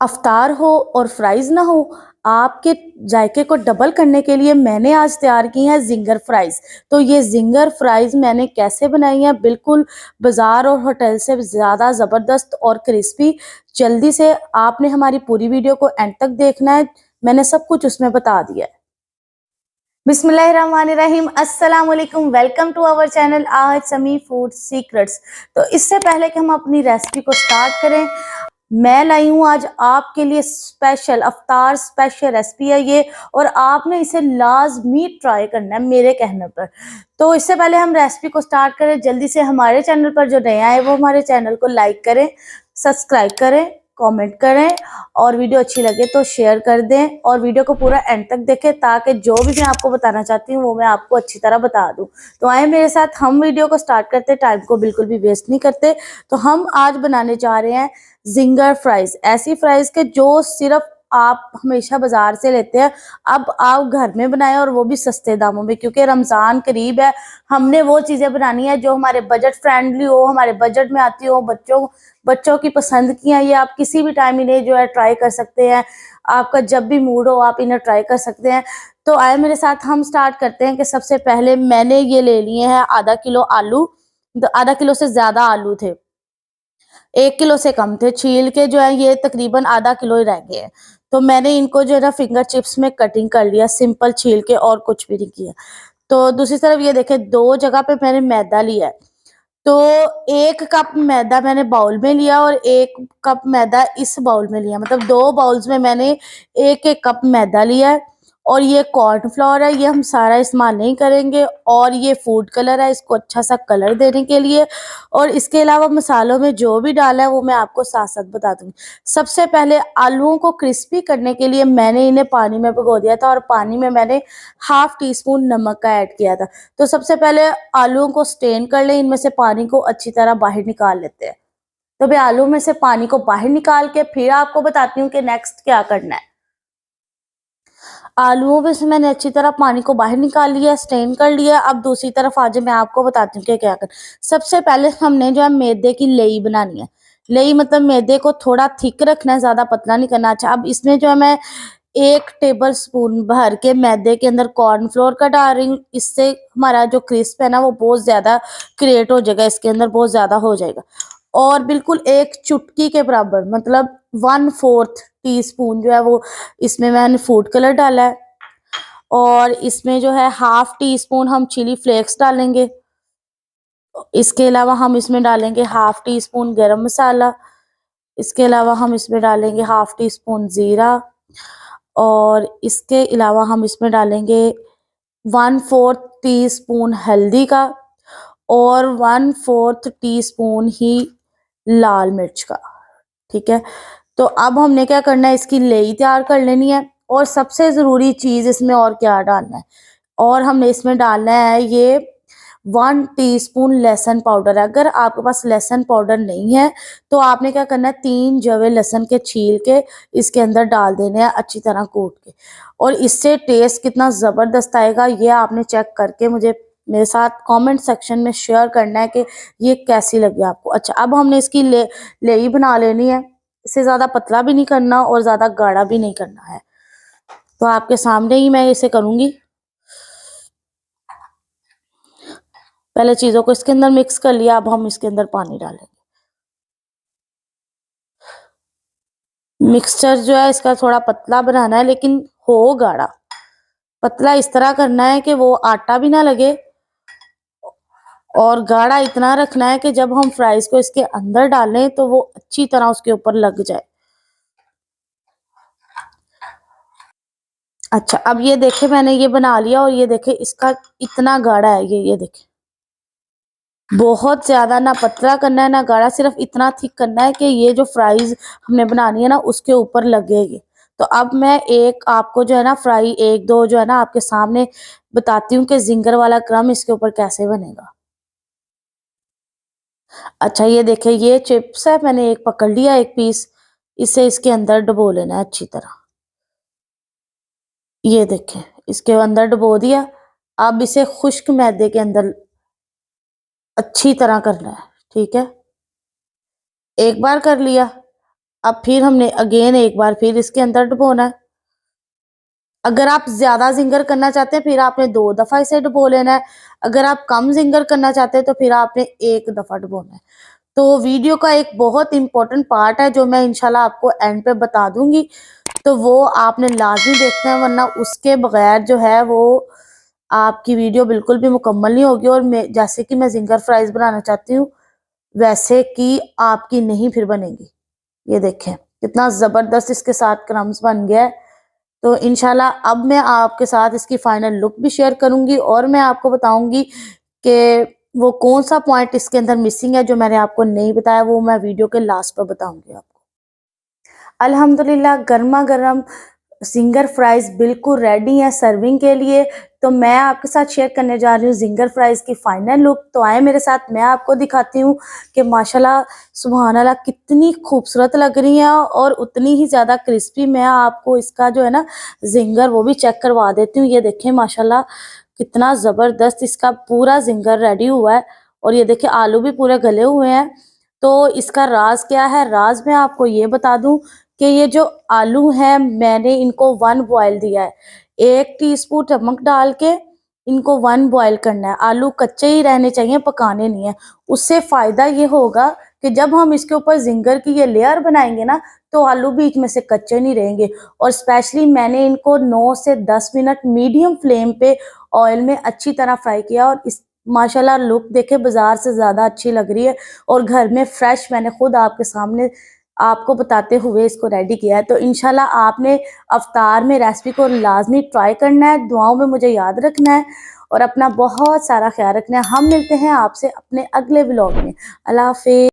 अफ्तार हो और फ्राइज़ ना हो, आपके जायके को डबल करने के लिए मैंने आज तैयार की हैं ज़िंगर फ्राइज़। तो ये ज़िंगर फ्राइज़ मैंने कैसे बनाई हैं, बिल्कुल बाज़ार और होटल से ज़्यादा ज़बरदस्त और क्रिस्पी। जल्दी से आपने हमारी पूरी वीडियो को एंड तक देखना है, मैंने सब कुछ उसमें बता दिया है। बिस्मिल्लाहिर्रहमानिर्रहीम, अस्सलाम वालेकुम, वेलकम टू आवर चैनल आज समी फूड सीक्रेट्स। तो इससे पहले कि हम अपनी रेसिपी को स्टार्ट करें, मैं लाई हूँ आज आपके लिए स्पेशल अफ्तार स्पेशल रेसिपी है ये, और आपने इसे लाजमी ट्राई करना है मेरे कहने पर। तो इससे पहले हम रेसिपी को स्टार्ट करें, जल्दी से हमारे चैनल पर जो नया है वो हमारे चैनल को लाइक करें, सब्सक्राइब करें, कमेंट करें, और वीडियो अच्छी लगे तो शेयर कर दें, और वीडियो को पूरा एंड तक देखें ताकि जो भी मैं आपको बताना चाहती हूँ वो मैं आपको अच्छी तरह बता दूँ। तो आए मेरे साथ, हम वीडियो को स्टार्ट करते, टाइम को बिल्कुल भी वेस्ट नहीं करते। तो हम आज बनाने जा रहे हैं जिंगर फ्राइज, ऐसी फ्राइज के जो सिर्फ आप हमेशा बाजार से लेते हैं, अब आप घर में बनाएं और वो भी सस्ते दामों में, क्योंकि रमजान करीब है। हमने वो चीजें बनानी है जो हमारे बजट फ्रेंडली हो, हमारे बजट में आती हो, बच्चों बच्चों की पसंद की है। ये आप किसी भी टाइम इन्हें जो है ट्राई कर सकते हैं, आपका जब भी मूड हो आप इन्हें ट्राई कर सकते हैं। तो आए मेरे साथ, हम स्टार्ट करते हैं कि सबसे पहले मैंने ये ले लिए हैं आधा किलो आलू। आधा किलो से ज्यादा आलू थे, 1 किलो से कम थे। छील के जो है ये तकरीबन आधा किलो ही रह गए हैं। तो मैंने इनको जो है ना फिंगर चिप्स में कटिंग कर लिया, सिंपल छील के, और कुछ भी नहीं किया। तो दूसरी तरफ ये देखें, 2 जगह पे मैंने मैदा लिया है। तो 1 कप मैदा मैंने बाउल में लिया और 1 कप मैदा इस बाउल में लिया, मतलब 2 बाउल्स में मैंने 1-1 कप मैदा लिया है। और ये कॉर्नफ्लोर है, ये हम सारा इस्तेमाल नहीं करेंगे, और ये फूड कलर है, इसको अच्छा सा कलर देने के लिए। और इसके अलावा मसालों में जो भी डाला है वो मैं आपको साथ साथ बता दूंगी। सबसे पहले आलूओं को क्रिस्पी करने के लिए मैंने इन्हें पानी में भिगो दिया था, और पानी में मैंने हाफ टी स्पून नमक का ऐड किया था। तो सबसे पहले आलूओं को स्टेन कर लें, इनमें से पानी को अच्छी तरह बाहर निकाल लेते हैं। तो मैं आलू में से पानी को बाहर निकाल के फिर आपको बताती हूँ कि नेक्स्ट क्या करना है। आलूओं में से मैंने अच्छी तरह पानी को बाहर निकाल लिया, स्टेन कर लिया। अब दूसरी तरफ आज मैं आपको बताती हूँ कि क्या कर। सबसे पहले हमने जो है मैदे की लेई बनानी है। लेई मतलब मैदे को थोड़ा थिक रखना है, ज्यादा पतला नहीं करना। अच्छा, अब इसमें जो है मैं 1 टेबल स्पून भर के मैदे के अंदर कॉर्नफ्लोर का डाल रही हूँ। इससे हमारा जो क्रिस्प है ना वो बहुत ज्यादा क्रिएट हो जाएगा, इसके अंदर बहुत ज्यादा हो जाएगा। और बिल्कुल 1 चुटकी के बराबर, मतलब 1/4 टीस्पून जो है वो इसमें मैंने फूड कलर डाला है। और इसमें जो है हाफ टी स्पून हम चिली फ्लेक्स डालेंगे। इसके अलावा हम इसमें डालेंगे हाफ टी स्पून गरम मसाला। इसके अलावा हम इसमें डालेंगे हाफ टी स्पून जीरा। और इसके अलावा हम इसमें डालेंगे 1/4 टीस्पून हल्दी का, और 1/4 टीस्पून ही लाल मिर्च का। ठीक है। तो अब हमने क्या करना है, इसकी लेई तैयार कर लेनी है। और सबसे जरूरी चीज इसमें और क्या डालना है, और हमने इसमें डालना है ये 1 टीस्पून लहसुन पाउडर। अगर आपके पास लहसुन पाउडर नहीं है तो आपने क्या करना है, 3 जवे लहसुन के छील के इसके अंदर डाल देने हैं, अच्छी तरह कूट के। और इससे टेस्ट कितना जबरदस्त आएगा ये आपने चेक करके मुझे मेरे साथ कमेंट सेक्शन में शेयर करना है कि ये कैसी लगी आपको। अच्छा, अब हमने इसकी लेई बना लेनी है। इसे ज्यादा पतला भी नहीं करना और ज्यादा गाढ़ा भी नहीं करना है। तो आपके सामने ही मैं इसे करूंगी। पहले चीजों को इसके अंदर मिक्स कर लिया, अब हम इसके अंदर पानी डालेंगे। मिक्सचर जो है इसका थोड़ा पतला बनाना है, लेकिन हो गाढ़ा। पतला इस तरह करना है कि वो आटा भी ना लगे, और गाढ़ा इतना रखना है कि जब हम फ्राइज को इसके अंदर डालें तो वो अच्छी तरह उसके ऊपर लग जाए। अच्छा, अब ये देखे मैंने ये बना लिया, और ये देखे इसका इतना गाढ़ा है ये देखे। बहुत ज्यादा ना पतला करना है ना गाढ़ा, सिर्फ इतना थिक करना है कि ये जो फ्राइज हमने बनानी है ना उसके ऊपर लगेगी। तो अब मैं एक आपको जो है ना फ्राई 1-2 जो है ना आपके सामने बताती हूँ कि जिंगर वाला क्रम इसके ऊपर कैसे बनेगा। अच्छा, ये देखिए ये चिप्स है, मैंने एक पकड़ लिया, एक पीस। इसे इसके अंदर डुबो लेना है अच्छी तरह। ये देखें, इसके अंदर डुबो दिया। अब इसे खुश्क मैदे के अंदर अच्छी तरह करना है। ठीक है, एक बार कर लिया। अब फिर हमने अगेन एक बार फिर इसके अंदर डुबोना है। अगर आप ज्यादा जिंगर करना चाहते हैं फिर आपने 2 दफा इसे डुबो लेना है। अगर आप कम जिंगर करना चाहते हैं तो फिर आपने 1 दफा डुबोना है। तो वीडियो का एक बहुत इंपॉर्टेंट पार्ट है जो मैं इंशाल्लाह आपको एंड पे बता दूंगी, तो वो आपने लाजमी देखना है, वरना उसके बगैर जो है वो आपकी वीडियो बिल्कुल भी मुकम्मल नहीं होगी। और मैं जैसे कि मैं जिंगर फ्राइज बनाना चाहती हूँ वैसे कि आपकी नहीं फिर बनेगी। ये देखें कितना ज़बरदस्त इसके साथ क्रम्स बन गया है। तो इंशाल्लाह अब मैं आपके साथ इसकी फाइनल लुक भी शेयर करूंगी और मैं आपको बताऊंगी कि वो कौन सा पॉइंट इसके अंदर मिसिंग है जो मैंने आपको नहीं बताया, वो मैं वीडियो के लास्ट पर बताऊंगी आपको। अल्हम्दुलिल्लाह गर्मा गर्म जिंगर फ्राइज बिल्कुल रेडी है सर्विंग के लिए। तो मैं आपके साथ शेयर करने जा रही हूँ जिंगर फ्राइज की फाइनल लुक। तो आए मेरे साथ, मैं आपको दिखाती हूँ कि माशाल्लाह सुभान अल्लाह कितनी खूबसूरत लग रही है और उतनी ही ज़्यादा क्रिस्पी। मैं आपको इसका जो है ना जिंगर वो भी चेक करवा देती हूँ। ये देखें माशाल्लाह कितना ज़बरदस्त इसका पूरा जिंगर रेडी हुआ है। और ये देखिए आलू भी पूरे गले हुए हैं। तो इसका राज क्या है, राज मैं आपको ये बता दूं कि ये जो आलू हैं मैंने इनको 1 बॉयल दिया है। 1 टीस्पून नमक डाल के इनको 1 बॉयल करना है। आलू कच्चे ही रहने चाहिए, पकाने नहीं है। उससे फायदा ये होगा कि जब हम इसके ऊपर जिंगर की ये लेयर बनाएंगे ना तो आलू बीच में से कच्चे नहीं रहेंगे। और स्पेशली मैंने इनको 9 से 10 मिनट मीडियम फ्लेम पे ऑयल में अच्छी तरह फ्राई किया। और इस माशाल्लाह लुक देखे बाजार से ज़्यादा अच्छी लग रही है और घर में फ्रेश मैंने खुद आपके सामने आपको बताते हुए इसको रेडी किया है। तो इंशाल्लाह आपने अफ्तार में रेसिपी को लाजमी ट्राई करना है, दुआओं में मुझे याद रखना है और अपना बहुत सारा ख्याल रखना है। हम मिलते हैं आपसे अपने अगले व्लॉग में। अल्लाह हाफिज़।